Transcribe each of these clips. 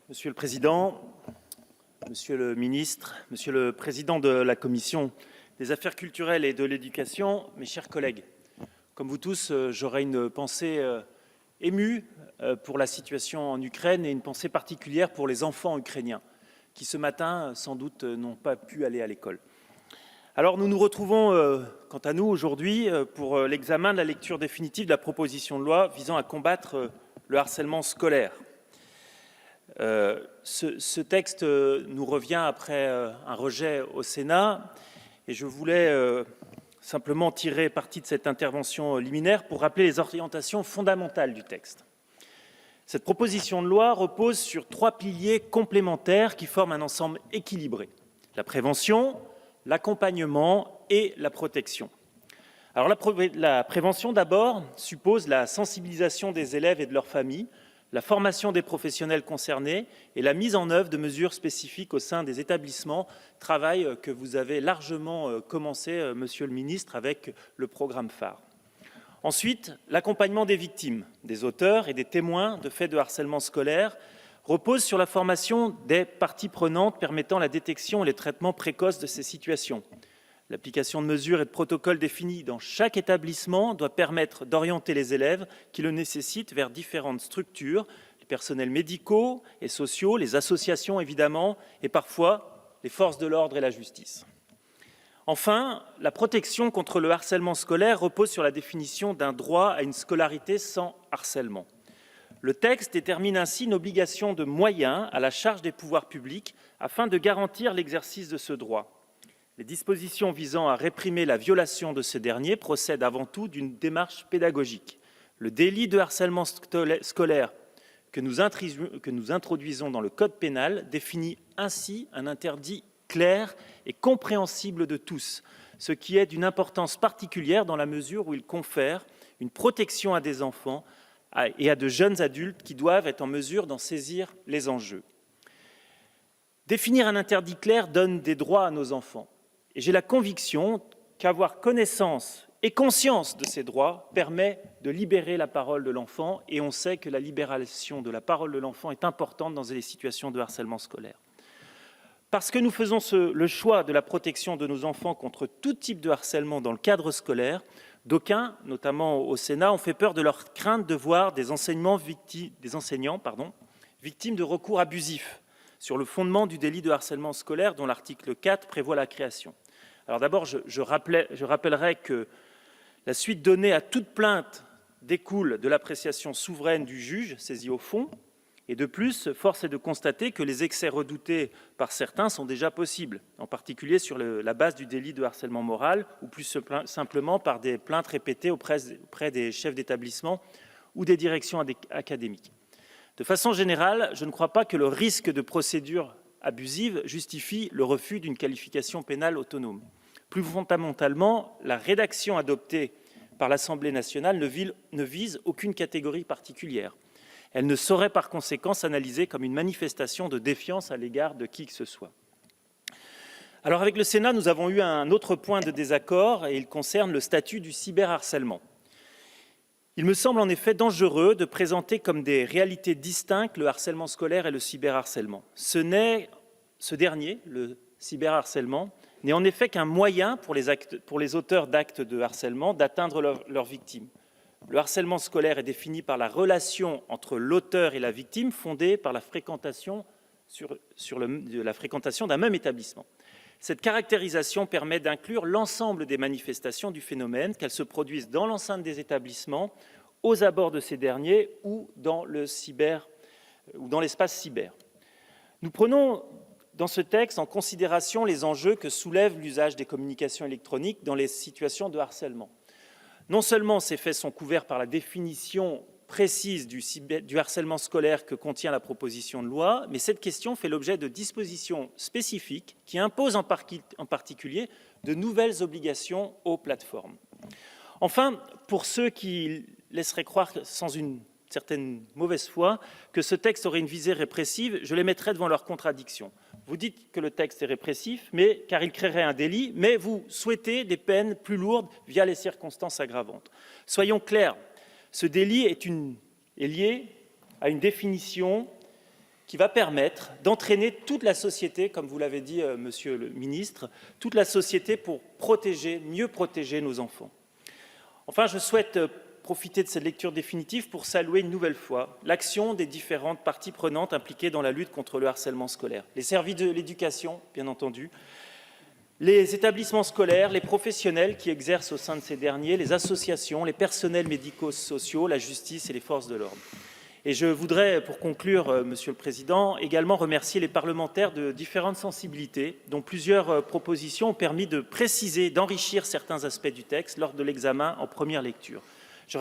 Monsieur le Président, Monsieur le Ministre, Monsieur le Président de la Commission des Affaires culturelles et de l'Éducation, mes chers collègues, comme vous tous, j'aurai une pensée émue pour la situation en Ukraine et une pensée particulière pour les enfants ukrainiens qui, ce matin, sans doute, n'ont pas pu aller à l'école. Alors nous nous retrouvons, quant à nous, aujourd'hui pour l'examen de la lecture définitive de la proposition de loi visant à combattre le harcèlement scolaire. Ce texte nous revient après un rejet au Sénat et je voulais simplement tirer parti de cette intervention liminaire pour rappeler les orientations fondamentales du texte. Cette proposition de loi repose sur 3 piliers complémentaires qui forment un ensemble équilibré: la prévention, l'accompagnement et la protection. Alors la prévention d'abord suppose la sensibilisation des élèves et de leurs familles, la formation des professionnels concernés et la mise en œuvre de mesures spécifiques au sein des établissements, travail que vous avez largement commencé, Monsieur le Ministre, avec le programme phare. Ensuite, l'accompagnement des victimes, des auteurs et des témoins de faits de harcèlement scolaire repose sur la formation des parties prenantes permettant la détection et le traitement précoce de ces situations. L'application de mesures et de protocoles définis dans chaque établissement doit permettre d'orienter les élèves qui le nécessitent vers différentes structures, les personnels médicaux et sociaux, les associations évidemment, et parfois les forces de l'ordre et la justice. Enfin, la protection contre le harcèlement scolaire repose sur la définition d'un droit à une scolarité sans harcèlement. Le texte détermine ainsi une obligation de moyens à la charge des pouvoirs publics afin de garantir l'exercice de ce droit. Les dispositions visant à réprimer la violation de ce dernier procèdent avant tout d'une démarche pédagogique. Le délit de harcèlement scolaire que nous introduisons dans le Code pénal définit ainsi un interdit clair et compréhensible de tous, ce qui est d'une importance particulière dans la mesure où il confère une protection à des enfants et à de jeunes adultes qui doivent être en mesure d'en saisir les enjeux. Définir un interdit clair donne des droits à nos enfants. Et j'ai la conviction qu'avoir connaissance et conscience de ces droits permet de libérer la parole de l'enfant, et on sait que la libération de la parole de l'enfant est importante dans les situations de harcèlement scolaire. Parce que nous faisons le choix de la protection de nos enfants contre tout type de harcèlement dans le cadre scolaire, d'aucuns, notamment au Sénat, ont fait peur de leur crainte de voir des enseignants victimes de recours abusifs sur le fondement du délit de harcèlement scolaire dont l'article 4 prévoit la création. Alors d'abord, je rappellerai que la suite donnée à toute plainte découle de l'appréciation souveraine du juge saisi au fond. Et de plus, force est de constater que les excès redoutés par certains sont déjà possibles, en particulier sur la base du délit de harcèlement moral ou plus simplement par des plaintes répétées auprès des chefs d'établissement ou des directions académiques. De façon générale, je ne crois pas que le risque de procédure abusive justifie le refus d'une qualification pénale autonome. Plus fondamentalement, la rédaction adoptée par l'Assemblée nationale ne vise aucune catégorie particulière. Elle ne saurait par conséquent s'analyser comme une manifestation de défiance à l'égard de qui que ce soit. Alors avec le Sénat, nous avons eu un autre point de désaccord et il concerne le statut du cyberharcèlement. Il me semble en effet dangereux de présenter comme des réalités distinctes le harcèlement scolaire et le cyberharcèlement. Ce dernier, le cyberharcèlement, n'est en effet qu'un moyen pour les auteurs d'actes de harcèlement d'atteindre leurs victimes. Le harcèlement scolaire est défini par la relation entre l'auteur et la victime fondée par la fréquentation d'un même établissement. Cette caractérisation permet d'inclure l'ensemble des manifestations du phénomène, qu'elles se produisent dans l'enceinte des établissements, aux abords de ces derniers ou dans l'espace cyber. Nous prenons dans ce texte en considération les enjeux que soulève l'usage des communications électroniques dans les situations de harcèlement. Non seulement ces faits sont couverts par la définition précise du harcèlement scolaire que contient la proposition de loi, mais cette question fait l'objet de dispositions spécifiques qui imposent en particulier de nouvelles obligations aux plateformes. Enfin, pour ceux qui laisseraient croire, sans une certaine mauvaise foi, que ce texte aurait une visée répressive, je les mettrai devant leur contradiction. Vous dites que le texte est répressif, car il créerait un délit, mais vous souhaitez des peines plus lourdes via les circonstances aggravantes. Soyons clairs, ce délit est lié à une définition qui va permettre d'entraîner toute la société, comme vous l'avez dit, Monsieur le Ministre, toute la société pour mieux protéger nos enfants. Enfin, je souhaite profiter de cette lecture définitive pour saluer une nouvelle fois l'action des différentes parties prenantes impliquées dans la lutte contre le harcèlement scolaire. Les services de l'éducation, bien entendu, les établissements scolaires, les professionnels qui exercent au sein de ces derniers, les associations, les personnels médico-sociaux, la justice et les forces de l'ordre. Et je voudrais, pour conclure, Monsieur le Président, également remercier les parlementaires de différentes sensibilités, dont plusieurs propositions ont permis de préciser, d'enrichir certains aspects du texte lors de l'examen en première lecture. Je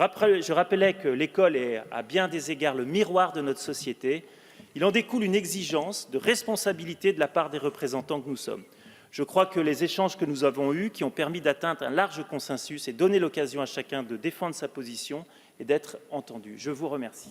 rappelais que l'école est, à bien des égards, le miroir de notre société. Il en découle une exigence de responsabilité de la part des représentants que nous sommes. Je crois que les échanges que nous avons eus, qui ont permis d'atteindre un large consensus et donné l'occasion à chacun de défendre sa position et d'être entendu. Je vous remercie.